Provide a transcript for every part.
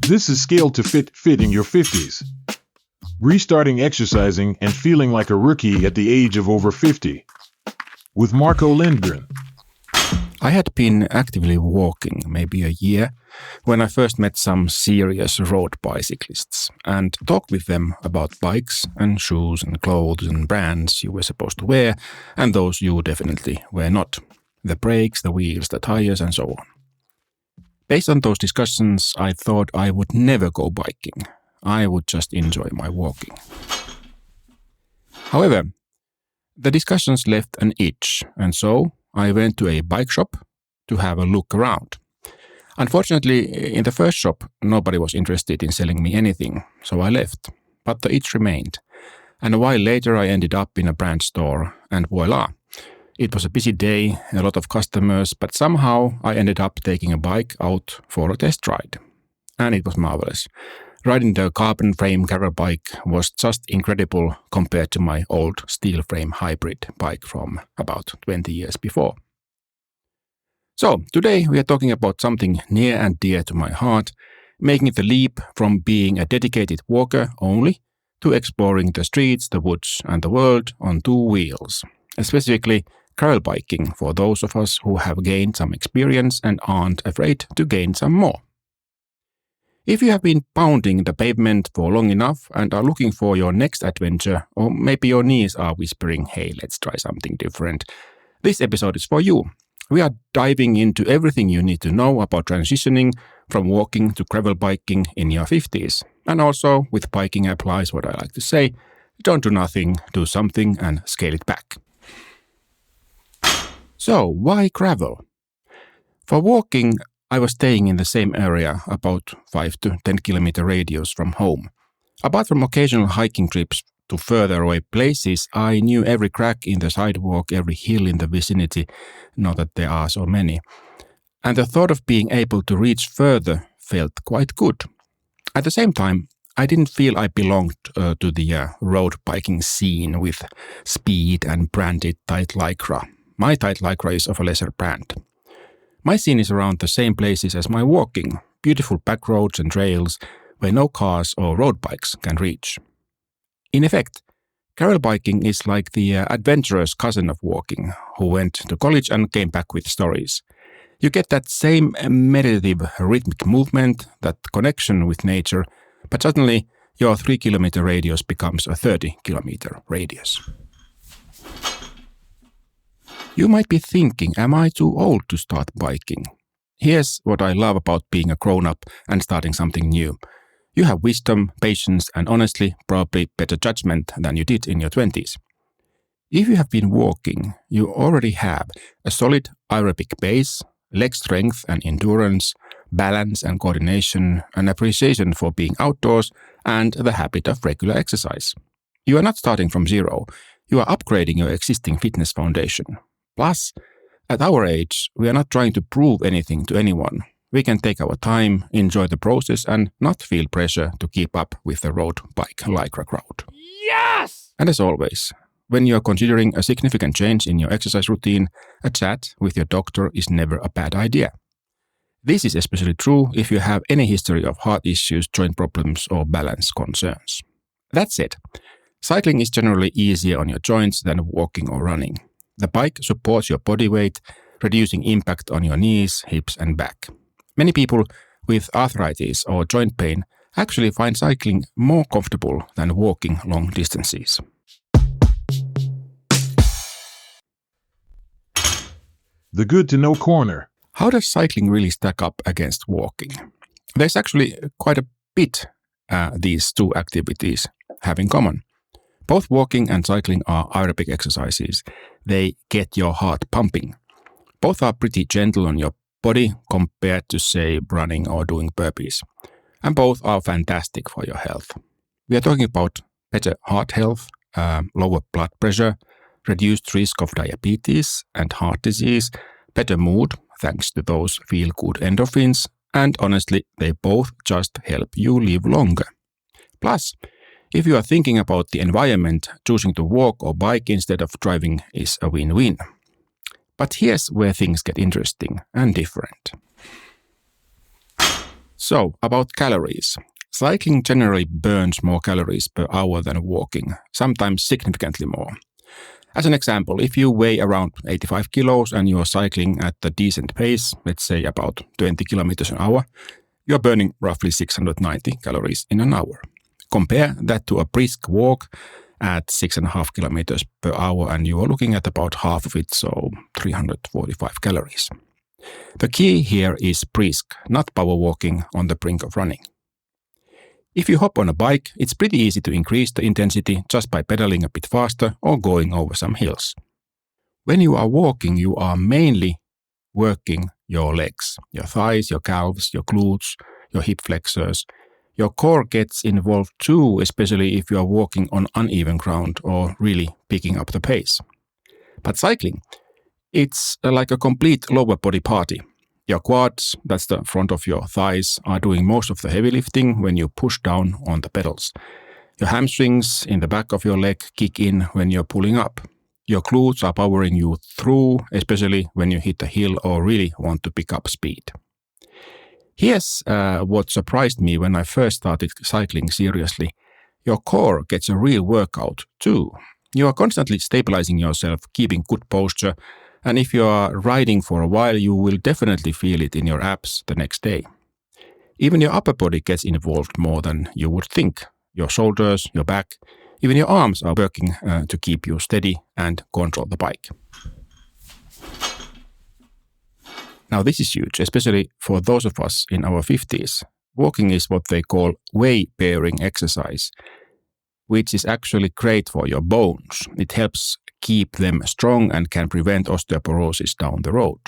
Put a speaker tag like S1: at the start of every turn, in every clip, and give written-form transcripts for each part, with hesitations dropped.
S1: This is scaled to fit in your 50s. Restarting exercising and feeling like a rookie at the age of over 50. With Marco Lindgren.
S2: I had been actively walking maybe a year when I first met some serious road bicyclists and talked with them about bikes and shoes and clothes and brands you were supposed to wear and those you definitely were not. The brakes, the wheels, the tires and so on. Based on those discussions, I thought I would never go biking. I would just enjoy my walking. However, the discussions left an itch, and so I went to a bike shop to have a look around. Unfortunately, in the first shop, nobody was interested in selling me anything, so I left. But the itch remained. And a while later, I ended up in a brand store, and voila! It was a busy day, a lot of customers, but somehow I ended up taking a bike out for a test ride. And it was marvelous. Riding the carbon frame gravel bike was just incredible compared to my old steel frame hybrid bike from about 20 years before. So today we are talking about something near and dear to my heart, making the leap from being a dedicated walker only to exploring the streets, the woods and the world on two wheels, specifically gravel biking for those of us who have gained some experience and aren't afraid to gain some more. If you have been pounding the pavement for long enough and are looking for your next adventure, or maybe your knees are whispering, hey, let's try something different, this episode is for you. We are diving into everything you need to know about transitioning from walking to gravel biking in your 50s. And also, with biking applies what I like to say, don't do nothing, do something and scale it back. So, why gravel? For walking, I was staying in the same area, about 5 to 10 kilometer radius from home. Apart from occasional hiking trips to further away places, I knew every crack in the sidewalk, every hill in the vicinity, not that there are so many. And the thought of being able to reach further felt quite good. At the same time, I didn't feel I belonged to the road biking scene with speed and branded tight lycra. My tight lycra is of a lesser brand. My scene is around the same places as my walking, beautiful back roads and trails where no cars or road bikes can reach. In effect, gravel biking is like the adventurous cousin of walking, who went to college and came back with stories. You get that same meditative rhythmic movement, that connection with nature, but suddenly your 3 kilometer radius becomes a 30 kilometer radius. You might be thinking, am I too old to start biking? Here's what I love about being a grown-up and starting something new. You have wisdom, patience, and honestly, probably better judgment than you did in your 20s. If you have been walking, you already have a solid aerobic base, leg strength and endurance, balance and coordination, an appreciation for being outdoors, and the habit of regular exercise. You are not starting from zero. You are upgrading your existing fitness foundation. Plus, at our age, we are not trying to prove anything to anyone. We can take our time, enjoy the process, and not feel pressure to keep up with the road bike lycra crowd.
S3: Yes!
S2: And as always, when you are considering a significant change in your exercise routine, a chat with your doctor is never a bad idea. This is especially true if you have any history of heart issues, joint problems, or balance concerns. That said, cycling is generally easier on your joints than walking or running. The bike supports your body weight, reducing impact on your knees, hips, and back. Many people with arthritis or joint pain actually find cycling more comfortable than walking long distances.
S1: The good to know corner.
S2: How does cycling really stack up against walking? There's actually quite a bit these two activities have in common. Both walking and cycling are aerobic exercises. They get your heart pumping. Both are pretty gentle on your body compared to, say, running or doing burpees. And both are fantastic for your health. We are talking about better heart health, lower blood pressure, reduced risk of diabetes and heart disease, better mood thanks to those feel-good endorphins, and honestly, they both just help you live longer. Plus, if you are thinking about the environment, choosing to walk or bike instead of driving is a win-win. But here's where things get interesting and different. So, about calories. Cycling generally burns more calories per hour than walking, sometimes significantly more. As an example, if you weigh around 85 kilos and you're cycling at a decent pace, let's say about 20 kilometers an hour, you're burning roughly 690 calories in an hour. Compare that to a brisk walk at 6.5 kilometers per hour and you are looking at about half of it, so 345 calories. The key here is brisk, not power walking on the brink of running. If you hop on a bike, it's pretty easy to increase the intensity just by pedaling a bit faster or going over some hills. When you are walking, you are mainly working your legs, your thighs, your calves, your glutes, your hip flexors. Your core gets involved too, especially if you are walking on uneven ground or really picking up the pace. But cycling, it's like a complete lower body party. Your quads, that's the front of your thighs, are doing most of the heavy lifting when you push down on the pedals. Your hamstrings in the back of your leg kick in when you're pulling up. Your glutes are powering you through, especially when you hit a hill or really want to pick up speed. Here's what surprised me when I first started cycling seriously. Your core gets a real workout too. You are constantly stabilizing yourself, keeping good posture, and if you are riding for a while, you will definitely feel it in your abs the next day. Even your upper body gets involved more than you would think. Your shoulders, your back, even your arms are working to keep you steady and control the bike. Now this is huge, especially for those of us in our 50s. Walking is what they call weight-bearing exercise, which is actually great for your bones. It helps keep them strong and can prevent osteoporosis down the road.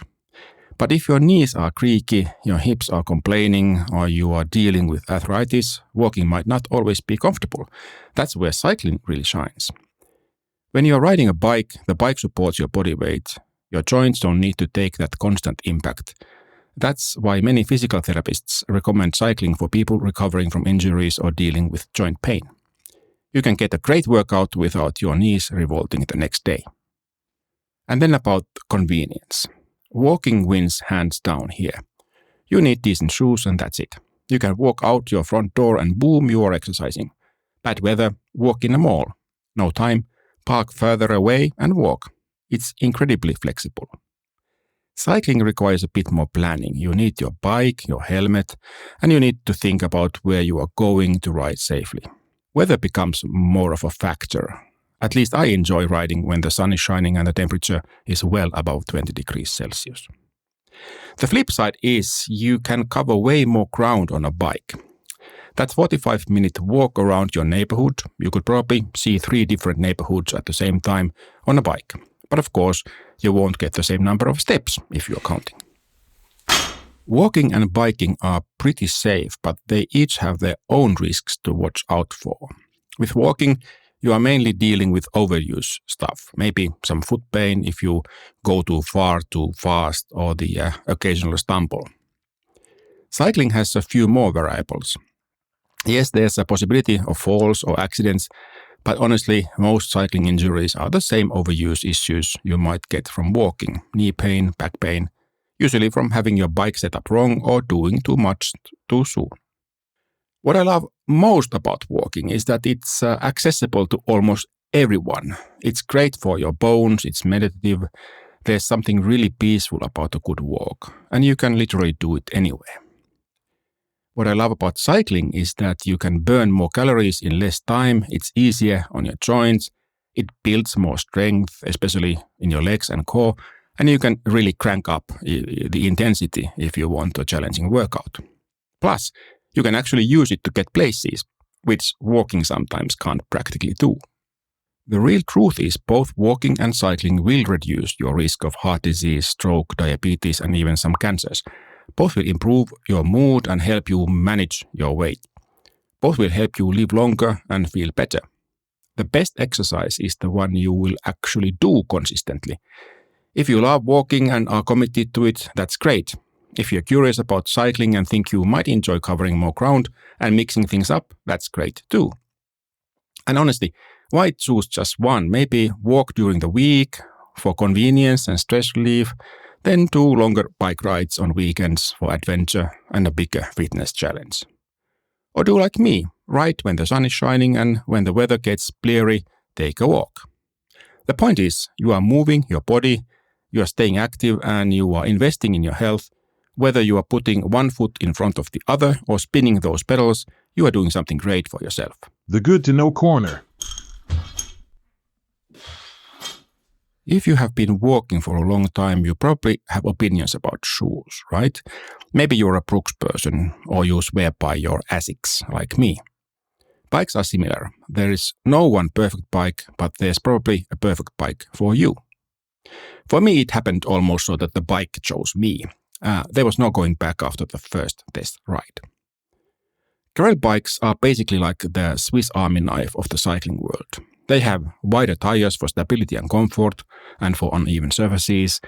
S2: But if your knees are creaky, your hips are complaining, or you are dealing with arthritis, walking might not always be comfortable. That's where cycling really shines. When you are riding a bike, the bike supports your body weight. Your joints don't need to take that constant impact. That's why many physical therapists recommend cycling for people recovering from injuries or dealing with joint pain. You can get a great workout without your knees revolting the next day. And then about convenience. Walking wins hands down here. You need decent shoes and that's it. You can walk out your front door and boom, you are exercising. Bad weather, walk in a mall. No time, park further away and walk. It's incredibly flexible. Cycling requires a bit more planning. You need your bike, your helmet, and you need to think about where you are going to ride safely. Weather becomes more of a factor. At least I enjoy riding when the sun is shining and the temperature is well above 20 degrees Celsius. The flip side is you can cover way more ground on a bike. That 45-minute walk around your neighborhood, you could probably see 3 different neighborhoods at the same time on a bike. But of course, you won't get the same number of steps if you're counting. Walking and biking are pretty safe, but they each have their own risks to watch out for. With walking, you are mainly dealing with overuse stuff, maybe some foot pain if you go too far too fast or the occasional stumble. Cycling has a few more variables. Yes, there's a possibility of falls or accidents, but honestly, most cycling injuries are the same overuse issues you might get from walking: knee pain, back pain, usually from having your bike set up wrong or doing too much too soon. What I love most about walking is that it's accessible to almost everyone. It's great for your bones, it's meditative, there's something really peaceful about a good walk, and you can literally do it anywhere. What I love about cycling is that you can burn more calories in less time, it's easier on your joints, it builds more strength, especially in your legs and core, and you can really crank up the intensity if you want a challenging workout. Plus, you can actually use it to get places, which walking sometimes can't practically do. The real truth is both walking and cycling will reduce your risk of heart disease, stroke, diabetes, and even some cancers. Both will improve your mood and help you manage your weight. Both will help you live longer and feel better. The best exercise is the one you will actually do consistently. If you love walking and are committed to it, that's great. If you're curious about cycling and think you might enjoy covering more ground and mixing things up, that's great too. And honestly, why choose just one? Maybe walk during the week for convenience and stress relief, Then 2 longer bike rides on weekends for adventure and a bigger fitness challenge. Or do like me, ride when the sun is shining and when the weather gets bleary, take a walk. The point is, you are moving your body, you are staying active and you are investing in your health. Whether you are putting one foot in front of the other or spinning those pedals, you are doing something great for yourself.
S1: The good to know corner.
S2: If you have been walking for a long time, you probably have opinions about shoes, right? Maybe you're a Brooks person or you swear by your Asics, like me. Bikes are similar. There is no one perfect bike, but there's probably a perfect bike for you. For me, it happened almost so that the bike chose me. There was no going back after the first test ride. Gravel bikes are basically like the Swiss Army knife of the cycling world. They have wider tires for stability and comfort and for uneven surfaces,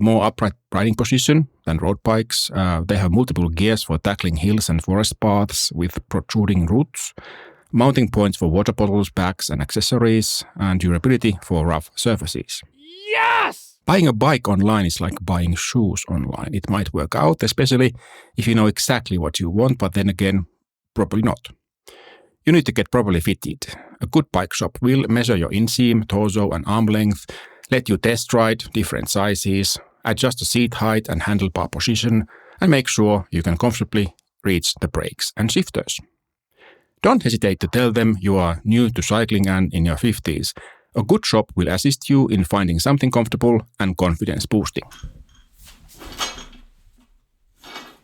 S2: more upright riding position than road bikes. They have multiple gears for tackling hills and forest paths with protruding roots, mounting points for water bottles, bags and accessories, and durability for rough surfaces.
S3: Yes!
S2: Buying a bike online is like buying shoes online. It might work out, especially if you know exactly what you want, but then again, probably not. You need to get properly fitted. A good bike shop will measure your inseam, torso and arm length, let you test ride different sizes, adjust the seat height and handlebar position, and make sure you can comfortably reach the brakes and shifters. Don't hesitate to tell them you are new to cycling and in your 50s. A good shop will assist you in finding something comfortable and confidence boosting.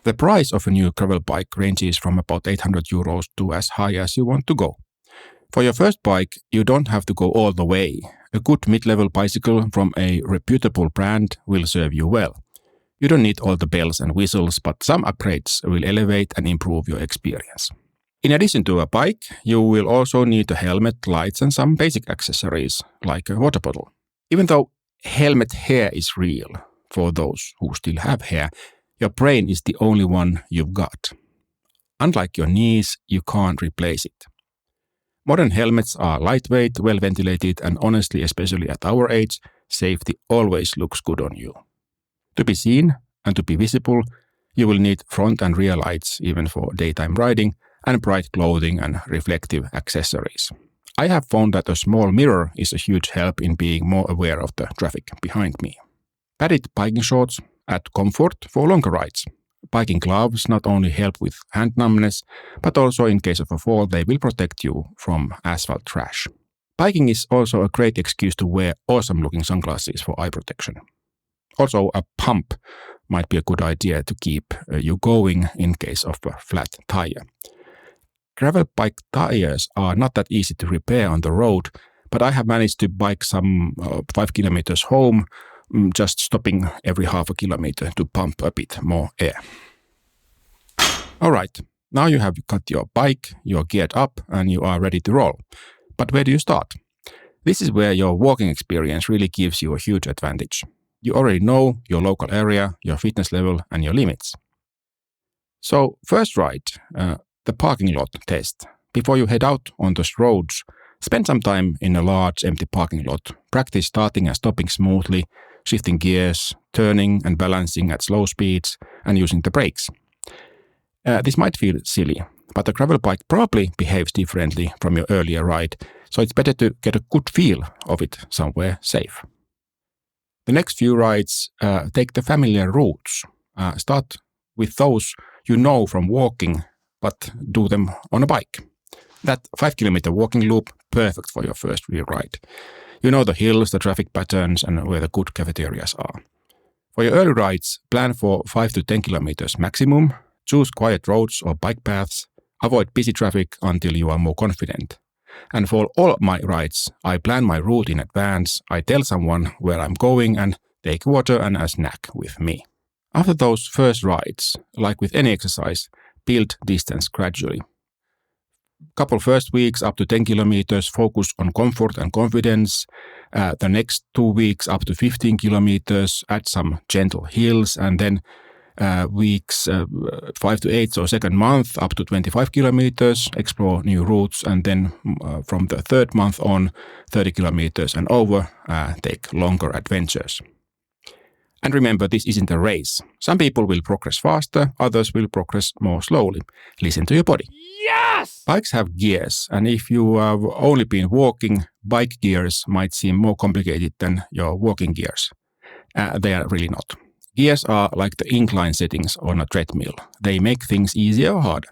S2: The price of a new gravel bike ranges from about 800 euros to as high as you want to go. For your first bike, you don't have to go all the way. A good mid-level bicycle from a reputable brand will serve you well. You don't need all the bells and whistles, but some upgrades will elevate and improve your experience. In addition to a bike, you will also need a helmet, lights and some basic accessories, like a water bottle. Even though helmet hair is real, for those who still have hair, your brain is the only one you've got. Unlike your knees, you can't replace it. Modern helmets are lightweight, well ventilated, and honestly, especially at our age, safety always looks good on you. To be seen and to be visible, you will need front and rear lights, even for daytime riding, and bright clothing and reflective accessories. I have found that a small mirror is a huge help in being more aware of the traffic behind me. Padded biking shorts add comfort for longer rides. Biking gloves not only help with hand numbness, but also in case of a fall, they will protect you from asphalt trash. Biking is also a great excuse to wear awesome-looking sunglasses for eye protection. Also, a pump might be a good idea to keep you going in case of a flat tire. Gravel bike tires are not that easy to repair on the road, but I have managed to bike some 5 kilometers home, just stopping every half a kilometer to pump a bit more air. Alright, now you have got your bike, you're geared up, and you are ready to roll. But where do you start? This is where your walking experience really gives you a huge advantage. You already know your local area, your fitness level, and your limits. So, first ride, the parking lot test. Before you head out on those roads, spend some time in a large empty parking lot. Practice starting and stopping smoothly, shifting gears, turning and balancing at slow speeds, and using the brakes. This might feel silly, but a gravel bike probably behaves differently from your earlier ride, so it's better to get a good feel of it somewhere safe. The next few rides, take the familiar routes. Start with those you know from walking, but do them on a bike. That 5-kilometer walking loop, perfect for your first real ride. You know the hills, the traffic patterns, and where the good cafeterias are. For your early rides, plan for 5 to 10 kilometers maximum. Choose quiet roads or bike paths. Avoid busy traffic until you are more confident. And for all my rides, I plan my route in advance. I tell someone where I'm going and take water and a snack with me. After those first rides, like with any exercise, build distance gradually. Couple first weeks up to 10 kilometers, focus on comfort and confidence. The next 2 weeks up to 15 kilometers, add some gentle hills, and then weeks 5 to 8, so second month up to 25 kilometers, explore new routes, and then from the third month on, 30 kilometers and over, take longer adventures. And remember, this isn't a race. Some people will progress faster, others will progress more slowly. Listen to your body.
S3: Yes!
S2: Bikes have gears, and if you have only been walking, bike gears might seem more complicated than your walking gears. They are really not. Gears are like the incline settings on a treadmill. They make things easier or harder.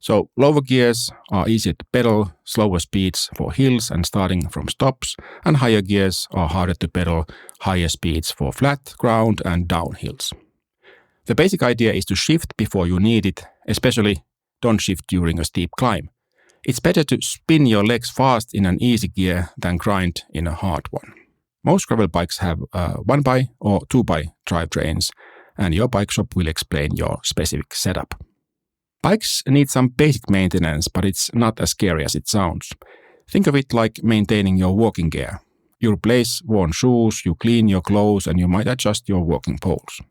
S2: So lower gears are easier to pedal, slower speeds for hills and starting from stops, and higher gears are harder to pedal, higher speeds for flat ground and downhills. The basic idea is to shift before you need it, especially don't shift during a steep climb. It's better to spin your legs fast in an easy gear than grind in a hard one. Most gravel bikes have 1x or 2x drivetrains, and your bike shop will explain your specific setup. Bikes need some basic maintenance, but it's not as scary as it sounds. Think of it like maintaining your walking gear. You replace worn shoes, you clean your clothes, and you might adjust your walking poles.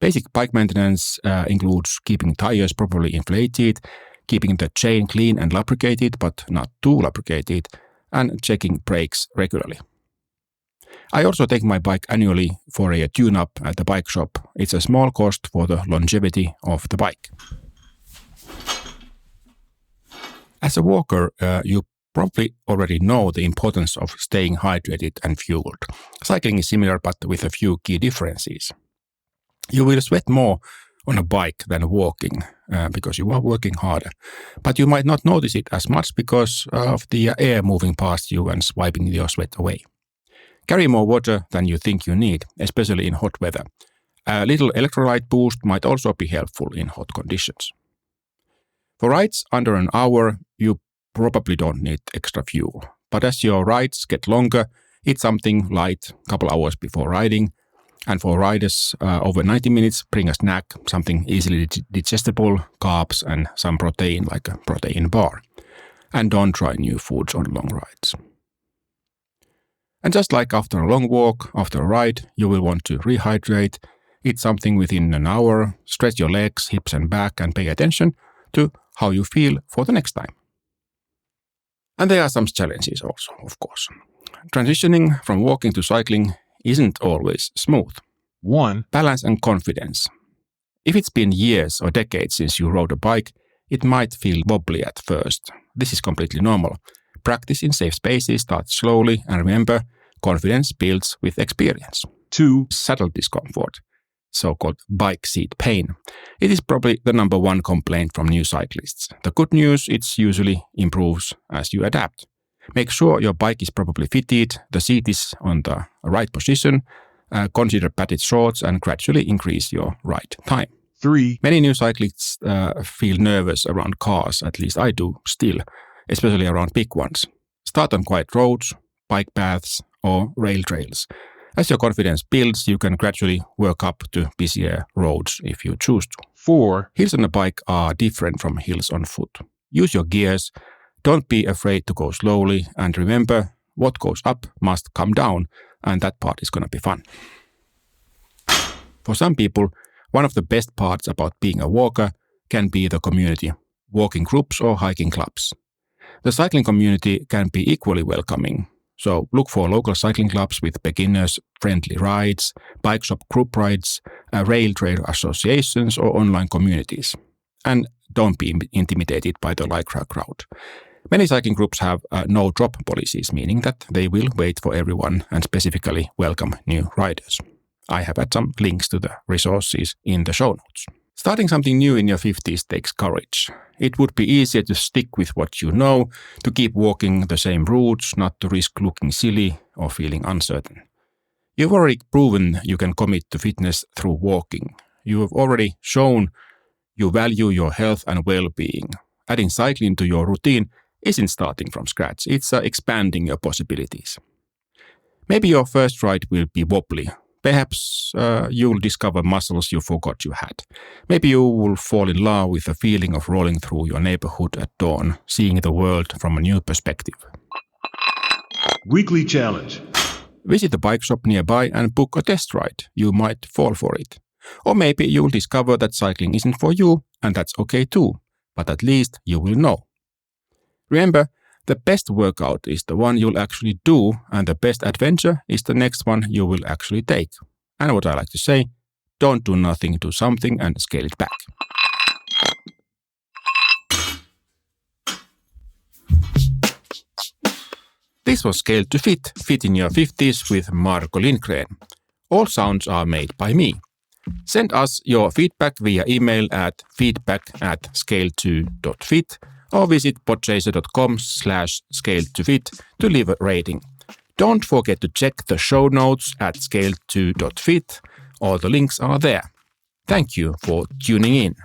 S2: Basic bike maintenance includes keeping tires properly inflated, keeping the chain clean and lubricated, but not too lubricated, and checking brakes regularly. I also take my bike annually for a tune-up at the bike shop. It's a small cost for the longevity of the bike. As a walker, you probably already know the importance of staying hydrated and fueled. Cycling is similar, but with a few key differences. You will sweat more on a bike than walking because you are working harder. But you might not notice it as much because of the air moving past you and swiping your sweat away. Carry more water than you think you need, especially in hot weather. A little electrolyte boost might also be helpful in hot conditions. For rides under an hour, you probably don't need extra fuel. But as your rides get longer, eat something light a couple hours before riding. And for riders over 90 minutes, bring a snack, something easily digestible, carbs, and some protein like a protein bar. And don't try new foods on long rides. And just like after a long walk, after a ride, you will want to rehydrate, eat something within an hour, stretch your legs, hips and back, and pay attention to how you feel for the next time. And there are some challenges also, of course. Transitioning from walking to cycling isn't always smooth.
S1: 1.
S2: Balance and confidence. If it's been years or decades since you rode a bike, it might feel wobbly at first. This is completely normal. Practice in safe spaces starts slowly, and remember, confidence builds with experience.
S1: 2.
S2: Saddle discomfort, so-called bike seat pain. It is probably the number one complaint from new cyclists. The good news, it usually improves as you adapt. Make sure your bike is properly fitted, the seat is on the right position, consider padded shorts, and gradually increase your ride time.
S1: 3.
S2: Many new cyclists feel nervous around cars, at least I do still, especially around big ones. Start on quiet roads, bike paths, or rail trails. As your confidence builds, you can gradually work up to busier roads if you choose to.
S1: 4.
S2: Hills on a bike are different from hills on foot. Use your gears. Don't be afraid to go slowly, and remember, what goes up must come down, and that part is going to be fun. For some people, one of the best parts about being a walker can be the community, walking groups or hiking clubs. The cycling community can be equally welcoming, so look for local cycling clubs with beginners-friendly rides, bike shop group rides, rail trail associations, or online communities. And don't be intimidated by the Lycra crowd. Many cycling groups have no-drop policies, meaning that they will wait for everyone and specifically welcome new riders. I have had some links to the resources in the show notes. Starting something new in your 50s takes courage. It would be easier to stick with what you know, to keep walking the same routes, not to risk looking silly or feeling uncertain. You've already proven you can commit to fitness through walking. You have already shown you value your health and well-being. Adding cycling to your routine isn't starting from scratch, it's expanding your possibilities. Maybe your first ride will be wobbly. Perhaps you'll discover muscles you forgot you had. Maybe you will fall in love with the feeling of rolling through your neighborhood at dawn, seeing the world from a new perspective.
S1: Weekly challenge.
S2: Visit a bike shop nearby and book a test ride. You might fall for it. Or maybe you'll discover that cycling isn't for you, and that's okay too. But at least you will know. Remember, the best workout is the one you'll actually do, and the best adventure is the next one you will actually take. And what I like to say, don't do nothing, do something and scale it back. This was Scaled to Fit, Fit in Your 50s with Marko Lindgren. All sounds are made by me. Send us your feedback via email at feedback@scale2.fit or visit podchaser.com/scale2fit to leave a rating. Don't forget to check the show notes at scale2.fit. All the links are there. Thank you for tuning in.